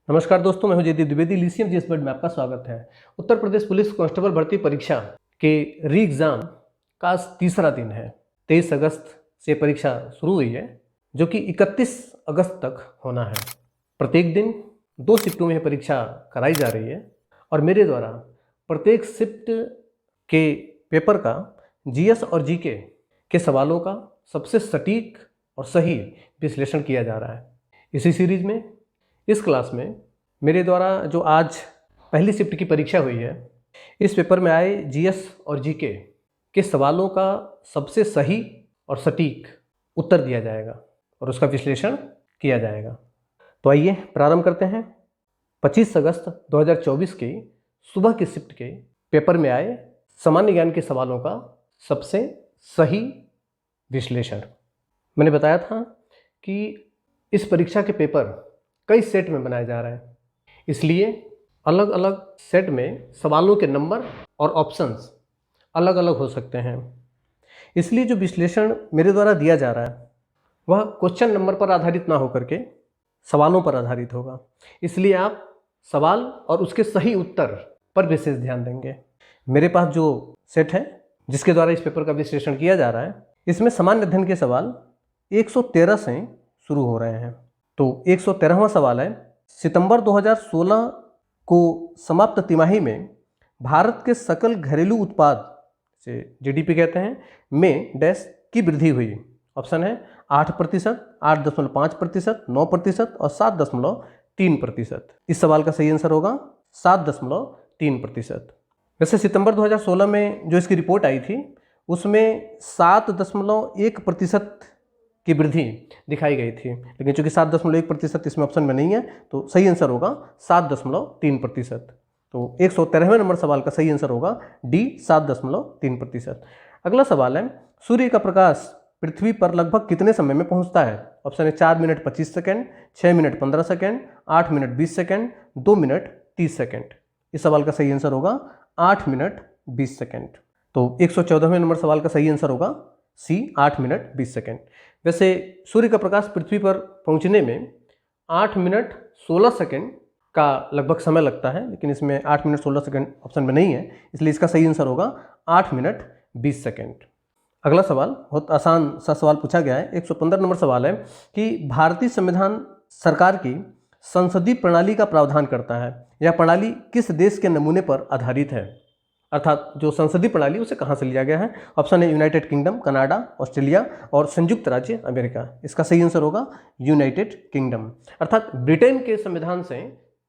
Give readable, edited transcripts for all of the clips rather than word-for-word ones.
नमस्कार दोस्तों, मैं हूं जयदीप द्विवेदी। लीसियम जीएस में आपका स्वागत है। उत्तर प्रदेश पुलिस कांस्टेबल भर्ती परीक्षा के री एग्ज़ाम का आज तीसरा दिन है। 23 अगस्त से परीक्षा शुरू हुई है, जो कि 31 अगस्त तक होना है। प्रत्येक दिन 2 शिफ्टों में परीक्षा कराई जा रही है और मेरे द्वारा प्रत्येक शिफ्ट के पेपर का जीएस और जीके के सवालों का सबसे सटीक और सही विश्लेषण किया जा रहा है। इसी सीरीज में इस क्लास में मेरे द्वारा जो आज पहली शिफ्ट की परीक्षा हुई है, इस पेपर में आए जीएस और जीके के सवालों का सबसे सही और सटीक उत्तर दिया जाएगा और उसका विश्लेषण किया जाएगा। तो आइए प्रारंभ करते हैं। 25 अगस्त 2024 के सुबह की शिफ्ट के पेपर में आए सामान्य ज्ञान के सवालों का सबसे सही विश्लेषण। मैंने बताया था कि इस परीक्षा के पेपर कई सेट में बनाया जा रहा है, इसलिए अलग अलग सेट में सवालों के नंबर और ऑप्शंस अलग अलग हो सकते हैं। इसलिए जो विश्लेषण मेरे द्वारा दिया जा रहा है वह क्वेश्चन नंबर पर आधारित ना होकर के सवालों पर आधारित होगा। इसलिए आप सवाल और उसके सही उत्तर पर विशेष ध्यान देंगे। मेरे पास जो सेट है जिसके द्वारा इस पेपर का विश्लेषण किया जा रहा है, इसमें सामान्य अध्ययन के सवाल 113 से शुरू हो रहे हैं। तो 113वां सवाल है, सितंबर 2016 को समाप्त तिमाही में भारत के सकल घरेलू उत्पाद से जीडीपी कहते हैं में डैश की वृद्धि हुई। ऑप्शन है 8%, 8.5%, 9% और 7.3%। इस सवाल का सही आंसर होगा 7.3%। वैसे सितंबर 2016 में जो इसकी रिपोर्ट आई थी उसमें 7.1% की वृद्धि दिखाई गई थी, लेकिन चूंकि 7.1% इसमें ऑप्शन में नहीं है तो सही आंसर होगा 7.3%। तो 113वें नंबर सवाल का सही आंसर होगा डी 7.3%। अगला सवाल है, सूर्य का प्रकाश पृथ्वी पर लगभग कितने समय में पहुंचता है? ऑप्शन है 4 minute 25 second, 6 minute 15 second, 8 minute 20 second, 2 minute 30 second. इस सवाल का सही आंसर होगा 8 मिनट 20 सेकेंड। तो 114वें नंबर सवाल का सही आंसर होगा सी 8 मिनट 20 सेकेंड। वैसे सूर्य का प्रकाश पृथ्वी पर पहुंचने में 8 मिनट 16 सेकेंड का लगभग समय लगता है, लेकिन इसमें 8 मिनट 16 सेकेंड ऑप्शन में नहीं है, इसलिए इसका सही आंसर होगा 8 मिनट 20 सेकेंड। अगला सवाल बहुत आसान सा सवाल पूछा गया है। 115 नंबर सवाल है कि भारतीय संविधान सरकार की संसदीय प्रणाली का प्रावधान करता है। यह प्रणाली किस देश के नमूने पर आधारित है? अर्थात जो संसदीय प्रणाली उसे कहाँ से लिया गया है? ऑप्शन है यूनाइटेड किंगडम, कनाडा, ऑस्ट्रेलिया और संयुक्त राज्य अमेरिका। इसका सही आंसर होगा यूनाइटेड किंगडम। अर्थात ब्रिटेन के संविधान से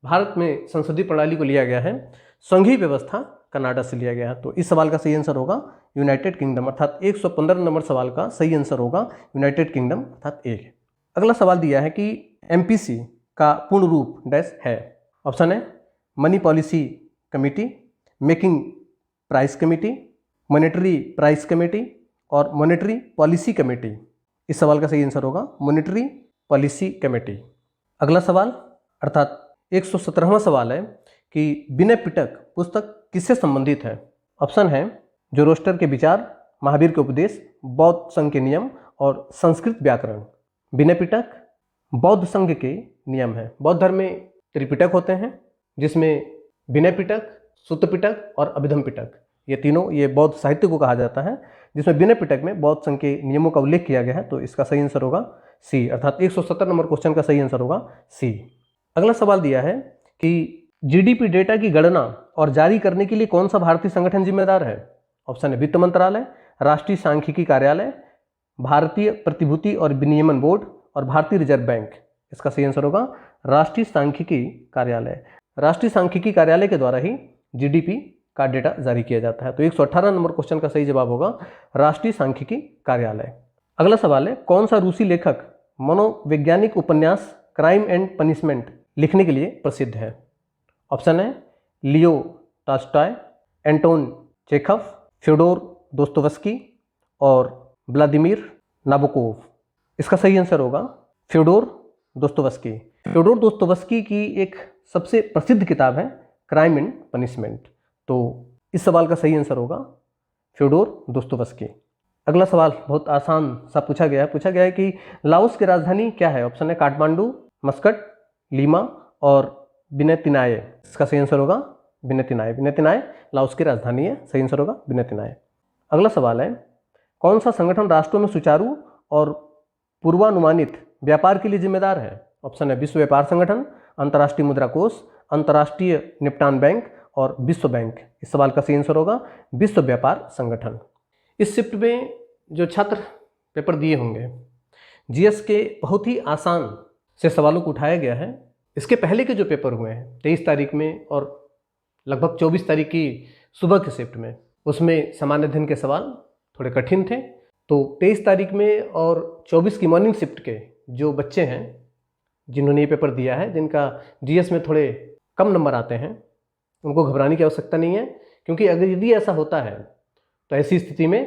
भारत में संसदीय प्रणाली को लिया गया है, संघीय व्यवस्था कनाडा से लिया गया है। तो इस सवाल का सही आंसर होगा यूनाइटेड किंगडम, अर्थात 115 नंबर सवाल का सही आंसर होगा यूनाइटेड किंगडम, अर्थात एक। अगला सवाल दिया है कि एमपीसी का पूर्ण रूप डैश है। ऑप्शन है money policy committee, making price committee, monetary price committee और मॉनेटरी पॉलिसी कमेटी। इस सवाल का सही आंसर होगा मॉनेटरी पॉलिसी कमेटी। अगला सवाल अर्थात 117वां सवाल है कि विनय पिटक पुस्तक किससे संबंधित है? ऑप्शन है जोरोस्टर के विचार, महावीर के उपदेश, बौद्ध संघ के नियम और संस्कृत व्याकरण। विनय पिटक बौद्ध संघ के नियम है। बौद्ध धर्म में त्रिपिटक होते हैं, जिसमें विनय पिटक, सुत्त पिटक और अभिधम पिटक, ये तीनों ये बौद्ध साहित्य को कहा जाता है, जिसमें विनय पिटक में बौद्ध संघ के नियमों का उल्लेख किया गया है। तो इसका सही आंसर होगा सी, अर्थात 170 नंबर क्वेश्चन का सही आंसर होगा सी। अगला सवाल दिया है कि जीडीपी डेटा की गणना और जारी करने के लिए कौन सा भारतीय संगठन जिम्मेदार है? ऑप्शन है वित्त मंत्रालय, राष्ट्रीय सांख्यिकी कार्यालय, भारतीय प्रतिभूति और विनियमन बोर्ड और भारतीय रिजर्व बैंक। इसका सही आंसर होगा राष्ट्रीय सांख्यिकी कार्यालय। राष्ट्रीय सांख्यिकी कार्यालय के द्वारा ही जीडीपी का डेटा जारी किया जाता है। तो 118 नंबर क्वेश्चन का सही जवाब होगा राष्ट्रीय सांख्यिकी कार्यालय। अगला सवाल है, कौन सा रूसी लेखक मनोवैज्ञानिक उपन्यास क्राइम एंड पनिशमेंट लिखने के लिए प्रसिद्ध है? ऑप्शन है Leo Tolstoy, Anton Chekhov, Fyodor Dostoevsky और व्लादिमीर नाबोकोव। इसका सही आंसर होगा फ्योडोर दोस्तोवस्की। फ्योडोर दोस्तोवस्की की एक सबसे प्रसिद्ध किताब है क्राइम एंड पनिशमेंट। तो इस सवाल का सही आंसर होगा फ्योडोर दोस्तोवस्की। अगला सवाल बहुत आसान सा पूछा गया है कि लाओस की राजधानी क्या है? ऑप्शन है काठमांडू, मस्कट, लीमा और विनतिनाय, इसका सही आंसर होगा विनतिनाय। विनतिनाय लाओस की राजधानी है, सही आंसर होगा विनतिनाय। अगला सवाल है, कौन सा संगठन राष्ट्रों में सुचारू और पूर्वानुमानित व्यापार के लिए जिम्मेदार है? ऑप्शन है विश्व व्यापार संगठन, अंतर्राष्ट्रीय मुद्रा कोष, अंतर्राष्ट्रीय निपटान बैंक और विश्व बैंक। इस सवाल का सही आंसर होगा विश्व व्यापार संगठन। इस शिफ्ट में जो छात्र पेपर दिए होंगे, जीएस के बहुत ही आसान से सवालों को उठाया गया है। इसके पहले के जो पेपर हुए हैं 23 तारीख में और लगभग 24 तारीख की सुबह के शिफ्ट में, उसमें सामान्य अध्ययन के सवाल थोड़े कठिन थे। तो 23 तारीख में और 24 की मॉर्निंग शिफ्ट के जो बच्चे हैं जिन्होंने ये पेपर दिया है, जिनका जीएस में थोड़े कम नंबर आते हैं, उनको घबराने की आवश्यकता नहीं है, क्योंकि अगर यदि ऐसा होता है तो ऐसी स्थिति में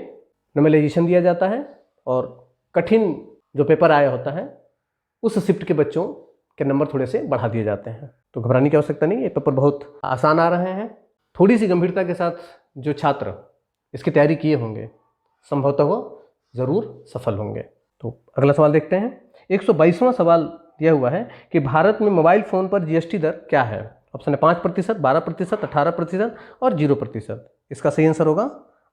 नॉर्मलाइजेशन दिया जाता है और कठिन जो पेपर आया होता है उस शिफ्ट के बच्चों के नंबर थोड़े से बढ़ा दिए जाते हैं। तो घबराने की आवश्यकता नहीं है, ये पेपर बहुत आसान आ रहे हैं। थोड़ी सी गंभीरता के साथ जो छात्र इसकी तैयारी किए होंगे संभवतः वो ज़रूर सफल होंगे। तो अगला सवाल देखते हैं। 122वां सवाल दिया हुआ है कि भारत में मोबाइल फ़ोन पर जीएसटी दर क्या है? ऑप्शन है 5%, 12%, 18% और 0%। इसका सही आंसर होगा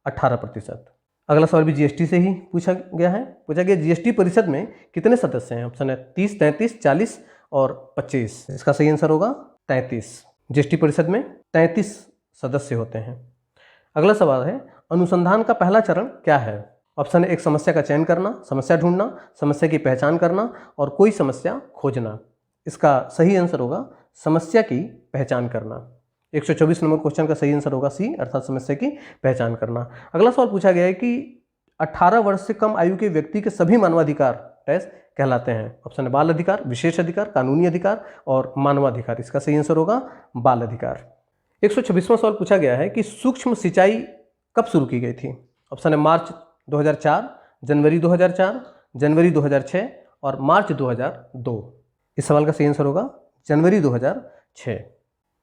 18%। अगला सवाल भी जीएसटी से ही पूछा गया जीएसटी परिषद में कितने सदस्य हैं? ऑप्शन है 30, 33, 40 और 25। इसका सही आंसर होगा 33। जीएसटी परिषद में 33 सदस्य होते हैं। अगला सवाल है, अनुसंधान का पहला चरण क्या है? ऑप्शन है एक समस्या का चयन करना, समस्या ढूंढना, समस्या की पहचान करना और कोई समस्या खोजना। इसका सही आंसर होगा समस्या की पहचान करना। 124 नंबर क्वेश्चन का सही आंसर होगा सी, अर्थात समस्या की पहचान करना। अगला सवाल पूछा गया है कि 18 वर्ष से कम आयु के व्यक्ति के सभी मानवाधिकार टेस्ट कहलाते हैं। ऑप्शन है बाल अधिकार, विशेष अधिकार, कानूनी अधिकार और मानवाधिकार। इसका सही आंसर होगा बाल अधिकार। 126वां सवाल पूछा गया है कि सूक्ष्म सिंचाई कब शुरू की गई थी? ऑप्शन है मार्च 2004, जनवरी 2004, जनवरी 2006 और मार्च 2002। इस सवाल का सही आंसर होगा जनवरी 2006।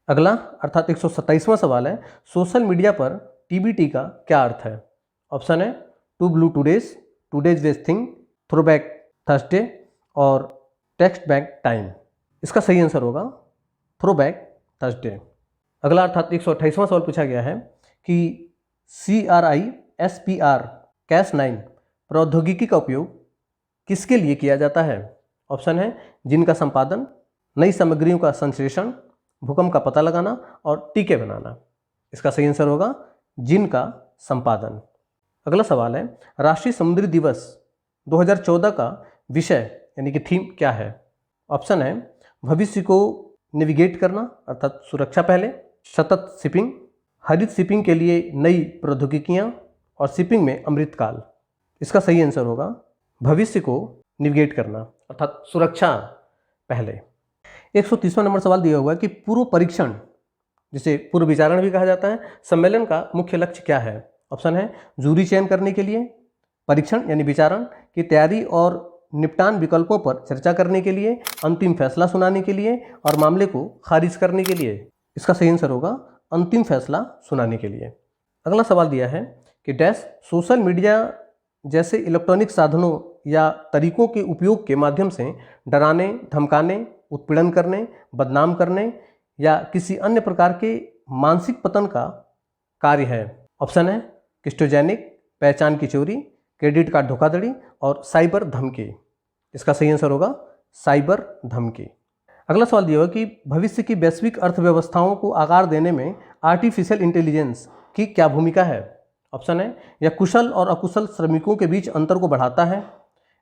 अगला अर्थात 127वां सवाल है, सोशल मीडिया पर टीबीटी का क्या अर्थ है? ऑप्शन है to blue todays, todays west thing, throwback Thursday और टेक्स्ट बैक टाइम। इसका सही आंसर होगा थ्रोबैक थर्सडे। अगला अर्थात 128वां सवाल पूछा गया है कि CRISPR Cas9 प्रौद्योगिकी का उपयोग किसके लिए किया जाता है? ऑप्शन है जिन का संपादन, नई सामग्रियों का संश्लेषण, भूकंप का पता लगाना और टीके बनाना। इसका सही आंसर होगा जिन का संपादन। अगला सवाल है, राष्ट्रीय समुद्री दिवस 2014 का विषय यानी कि थीम क्या है? ऑप्शन है भविष्य को नेविगेट करना अर्थात सुरक्षा पहले, सतत शिपिंग, हरित शिपिंग के लिए नई प्रौद्योगिकियां और शिपिंग में अमृतकाल। इसका सही आंसर होगा भविष्य को नेविगेट करना अर्थात सुरक्षा पहले। 130वां नंबर सवाल दिया हुआ है कि पूर्व परीक्षण, जिसे पूर्व विचारण भी कहा जाता है, सम्मेलन का मुख्य लक्ष्य क्या है? ऑप्शन है जूरी चयन करने के लिए, परीक्षण यानी विचारण की तैयारी और निपटान विकल्पों पर चर्चा करने के लिए, अंतिम फैसला सुनाने के लिए और मामले को खारिज करने के लिए। इसका सही आंसर होगा अंतिम फैसला सुनाने के लिए। अगला सवाल दिया है कि डैश सोशल मीडिया जैसे इलेक्ट्रॉनिक साधनों या तरीकों के उपयोग के माध्यम से डराने, धमकाने, उत्पीड़न करने, बदनाम करने या किसी अन्य प्रकार के मानसिक पतन का कार्य है। ऑप्शन है क्रिप्टोजेनिक, पहचान की चोरी, क्रेडिट कार्ड धोखाधड़ी और साइबर धमकी। इसका सही आंसर होगा साइबर धमकी। अगला सवाल दिया हुआ कि भविष्य की वैश्विक अर्थव्यवस्थाओं को आकार देने में आर्टिफिशियल इंटेलिजेंस की क्या भूमिका है? ऑप्शन है यह कुशल और अकुशल श्रमिकों के बीच अंतर को बढ़ाता है,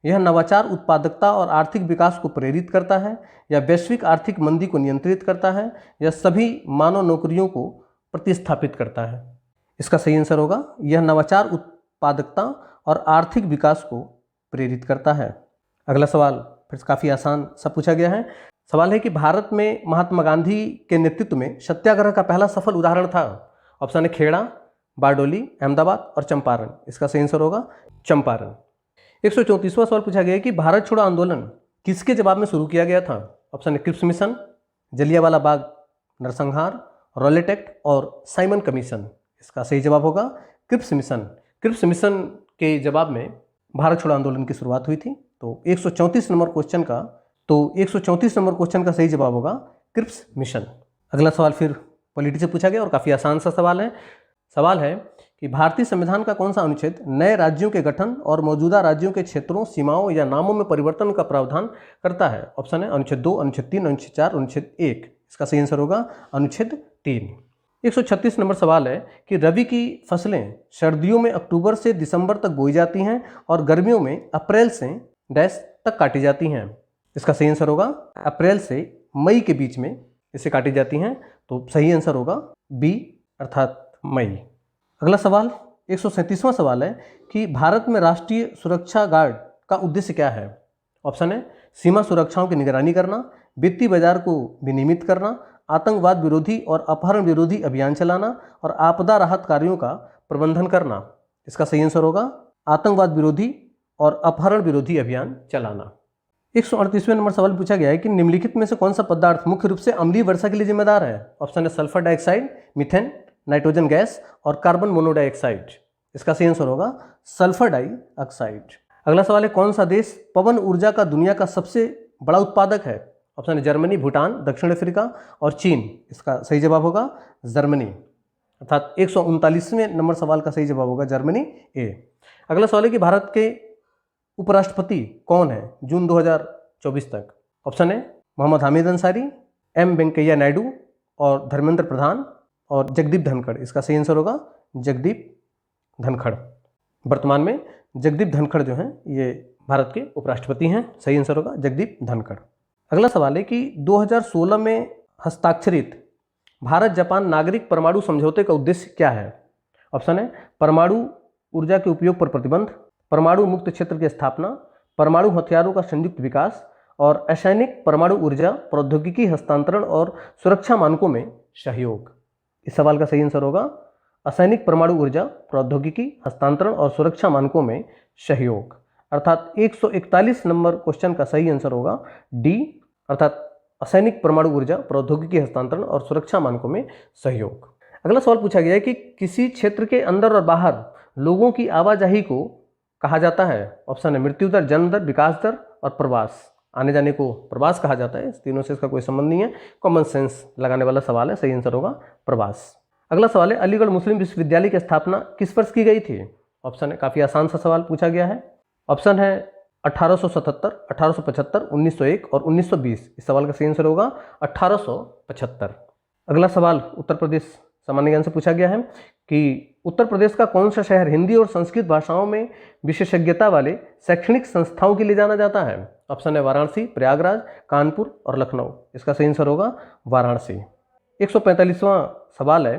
यह नवाचार, उत्पादकता और आर्थिक विकास को प्रेरित करता है, या वैश्विक आर्थिक मंदी को नियंत्रित करता है, या सभी मानव नौकरियों को प्रतिस्थापित करता है। इसका सही आंसर होगा यह नवाचार, उत्पादकता और आर्थिक विकास को प्रेरित करता है। अगला सवाल फिर काफ़ी आसान सा पूछा गया है। सवाल है कि भारत में महात्मा गांधी के नेतृत्व में सत्याग्रह का पहला सफल उदाहरण था। ऑप्शन है खेड़ा, बारडोली, अहमदाबाद और चंपारण। इसका सही आंसर होगा चंपारण। 134वां सवाल पूछा गया है कि भारत छोड़ो आंदोलन किसके जवाब में शुरू किया गया था? ऑप्शन है क्रिप्स मिशन, जलियांवाला बाग नरसंहार, रॉलेट एक्ट और साइमन कमीशन। इसका सही जवाब होगा क्रिप्स मिशन। क्रिप्स मिशन के जवाब में भारत छोड़ो आंदोलन की शुरुआत हुई थी। तो 134 नंबर क्वेश्चन का सही जवाब होगा क्रिप्स मिशन। अगला सवाल फिर पॉलिटी से पूछा गया और काफ़ी आसान सा सवाल है कि भारतीय संविधान का कौन सा अनुच्छेद नए राज्यों के गठन और मौजूदा राज्यों के क्षेत्रों, सीमाओं या नामों में परिवर्तन का प्रावधान करता है? ऑप्शन है अनुच्छेद 2, अनुच्छेद 3, अनुच्छेद 4, अनुच्छेद 1। इसका सही आंसर होगा अनुच्छेद 3। 136 नंबर सवाल है कि रबी की फसलें सर्दियों में अक्टूबर से दिसंबर तक बोई जाती हैं और गर्मियों में अप्रैल से डैश तक काटी जाती हैं। इसका सही आंसर होगा अप्रैल से मई के बीच में इसे काटी जाती हैं, तो सही आंसर होगा बी अर्थात मई। अगला सवाल 137वां सवाल है कि भारत में राष्ट्रीय सुरक्षा गार्ड का उद्देश्य क्या है? ऑप्शन है सीमा सुरक्षाओं की निगरानी करना, वित्तीय बाजार को विनियमित करना, आतंकवाद विरोधी और अपहरण विरोधी अभियान चलाना और आपदा राहत कार्यों का प्रबंधन करना। इसका सही आंसर होगा आतंकवाद विरोधी और अपहरण विरोधी अभियान चलाना। 138वें नंबर सवाल पूछा गया है कि निम्नलिखित में से कौन सा पदार्थ मुख्य रूप से अम्लीय वर्षा के लिए जिम्मेदार है? ऑप्शन है sulphur dioxide, methane, nitrogen gas और कार्बन मोनोडाइऑक्साइड। इसका सही आंसर होगा सल्फर डाइऑक्साइड। अगला सवाल है कौन सा देश पवन ऊर्जा का दुनिया का सबसे बड़ा उत्पादक है? ऑप्शन है जर्मनी, भूटान, दक्षिण अफ्रीका और चीन। इसका सही जवाब होगा जर्मनी, अर्थात 139वें नंबर सवाल का सही जवाब होगा जर्मनी ए। अगला सवाल है कि भारत के उपराष्ट्रपति कौन है जून 2024 तक? ऑप्शन है मोहम्मद हामिद अंसारी, एम वेंकैया नायडू और धर्मेंद्र प्रधान और जगदीप धनखड़। इसका सही आंसर होगा जगदीप धनखड़। वर्तमान में जगदीप धनखड़ जो हैं ये भारत के उपराष्ट्रपति हैं। सही आंसर होगा जगदीप धनखड़। अगला सवाल है कि 2016 में हस्ताक्षरित भारत जापान नागरिक परमाणु समझौते का उद्देश्य क्या है? ऑप्शन है परमाणु ऊर्जा के उपयोग पर प्रतिबंध, परमाणु मुक्त क्षेत्र की स्थापना, परमाणु हथियारों का संयुक्त विकास और असैनिक परमाणु ऊर्जा प्रौद्योगिकी हस्तांतरण और सुरक्षा मानकों में सहयोग। इस सवाल का सही आंसर होगा असैनिक परमाणु ऊर्जा प्रौद्योगिकी हस्तांतरण और सुरक्षा मानकों में सहयोग, अर्थात 141 नंबर क्वेश्चन का सही आंसर होगा डी, अर्थात असैनिक परमाणु ऊर्जा प्रौद्योगिकी हस्तांतरण और सुरक्षा मानकों में सहयोग। अगला सवाल पूछा गया है कि किसी क्षेत्र के अंदर और बाहर लोगों की आवाजाही को कहा जाता है? ऑप्शन है मृत्यु दर, जन्म दर, विकास दर और प्रवास। आने जाने को प्रवास कहा जाता है। इस तीनों से इसका कोई संबंध नहीं है, कॉमन सेंस लगाने वाला सवाल है। सही आंसर होगा प्रवास। अगला सवाल है अलीगढ़ मुस्लिम विश्वविद्यालय की स्थापना किस वर्ष की गई थी? ऑप्शन है काफ़ी आसान सा सवाल पूछा गया है। ऑप्शन है 1877, 1875, 1901 और 1920। इस सवाल का सही आंसर होगा 1875। अगला सवाल उत्तर प्रदेश सामान्य ज्ञान से पूछा गया है कि उत्तर प्रदेश का कौन सा शहर हिंदी और संस्कृत भाषाओं में विशेषज्ञता वाले शैक्षणिक संस्थाओं के लिए जाना जाता है? ऑप्शन है वाराणसी, प्रयागराज, कानपुर और लखनऊ। इसका सही आंसर होगा वाराणसी। 145वां सवाल है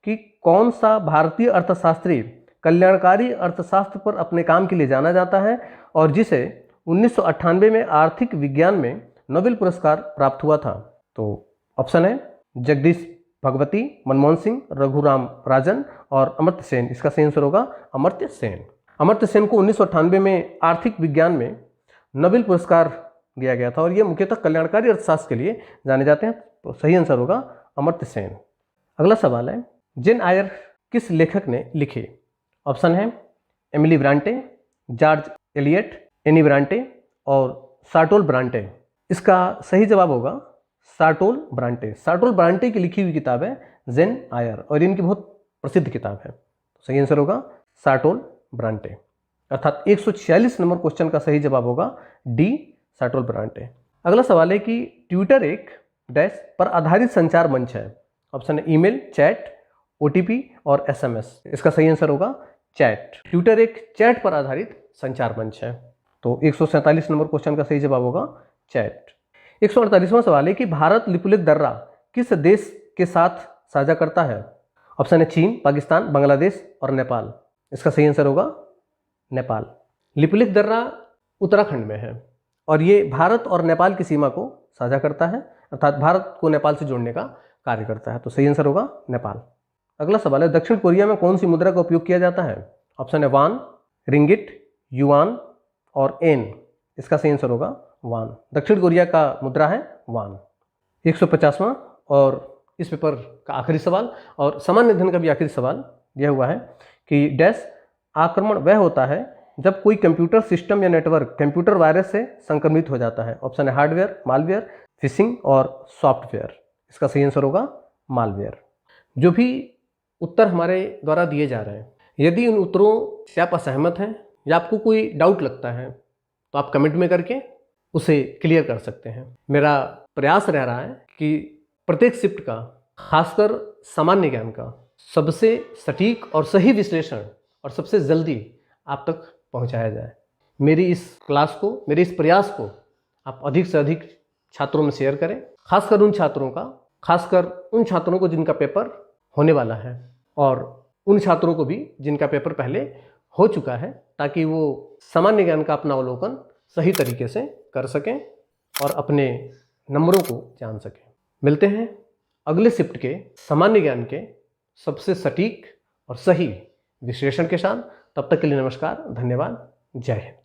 कि कौन सा भारतीय अर्थशास्त्री कल्याणकारी अर्थशास्त्र पर अपने काम के लिए जाना जाता है और जिसे 1998 में आर्थिक विज्ञान में नोबेल पुरस्कार प्राप्त हुआ था? तो ऑप्शन है जगदीश भगवती, मनमोहन सिंह, रघुराम राजन और अमर्त्य सेन। इसका सही आंसर होगा अमर्त्य सेन। अमर्त्य सेन को 1998 में आर्थिक विज्ञान में नोबेल पुरस्कार दिया गया था और ये मुख्यतः कल्याणकारी अर्थशास्त्र के लिए जाने जाते हैं। तो सही आंसर होगा अमर्त्य सेन। अगला सवाल है जेन आयर किस लेखक ने लिखी? ऑप्शन है एमिली ब्रांटे, जॉर्ज एलियट, एनी ब्रांटे और सार्टोल ब्रांटे। इसका सही जवाब होगा सार्टोल ब्रांटे। सार्टोल ब्रांटे की लिखी हुई किताब है जेन आयर और इनकी बहुत प्रसिद्ध किताब है। तो सही आंसर होगा सार्टोल ब्रांटे, अर्थात 146 नंबर क्वेश्चन का सही जवाब होगा डी, सार्टोल ब्रांटे। अगला सवाल है कि ट्विटर एक डैश पर आधारित संचार मंच है। ऑप्शन है ईमेल, चैट, ओटीपी और एसएमएस। इसका सही आंसर होगा चैट। ट्विटर एक चैट पर आधारित संचार मंच है। तो 147 नंबर क्वेश्चन का सही जवाब होगा चैट। 148वां सवाल है कि भारत लिपुलेख दर्रा किस देश के साथ साझा करता है? ऑप्शन है चीन, पाकिस्तान, बांग्लादेश और नेपाल। इसका सही आंसर होगा नेपाल। लिपुलेख दर्रा उत्तराखंड में है और ये भारत और नेपाल की सीमा को साझा करता है, अर्थात भारत को नेपाल से जोड़ने का कार्य करता है। तो सही आंसर होगा नेपाल। अगला सवाल है दक्षिण कोरिया में कौन सी मुद्रा का उपयोग किया जाता है? ऑप्शन है वान, रिंगिट, युआन और एन। इसका सही आंसर होगा वान। दक्षिण कोरिया का मुद्रा है वान। 150वां और इस पेपर का आखिरी सवाल और सामान्य अध्ययन का भी आखिरी सवाल यह हुआ है कि डैश आक्रमण वह होता है जब कोई कंप्यूटर सिस्टम या नेटवर्क कंप्यूटर वायरस से संक्रमित हो जाता है। ऑप्शन है हार्डवेयर, मालवेयर, फिशिंग और सॉफ्टवेयर। इसका सही आंसर होगा मालवेयर। जो भी उत्तर हमारे द्वारा दिए जा रहे हैं, यदि उन उत्तरों से आप असहमत हैं या आपको कोई डाउट लगता है तो आप कमेंट में करके उसे क्लियर कर सकते हैं। मेरा प्रयास रह रहा है कि प्रत्येक शिफ्ट का, खासकर सामान्य ज्ञान का, सबसे सटीक और सही विश्लेषण और सबसे जल्दी आप तक पहुंचाया जाए। मेरी इस क्लास को, मेरे इस प्रयास को आप अधिक से अधिक छात्रों में शेयर करें, खासकर उन छात्रों को जिनका पेपर होने वाला है और उन छात्रों को भी जिनका पेपर पहले हो चुका है, ताकि वो सामान्य ज्ञान का अपना अवलोकन सही तरीके से कर सकें और अपने नंबरों को जान सकें। मिलते हैं अगले शिफ्ट के सामान्य ज्ञान के सबसे सटीक और सही विश्लेषण के साथ। तब तक के लिए नमस्कार, धन्यवाद, जय हिंद।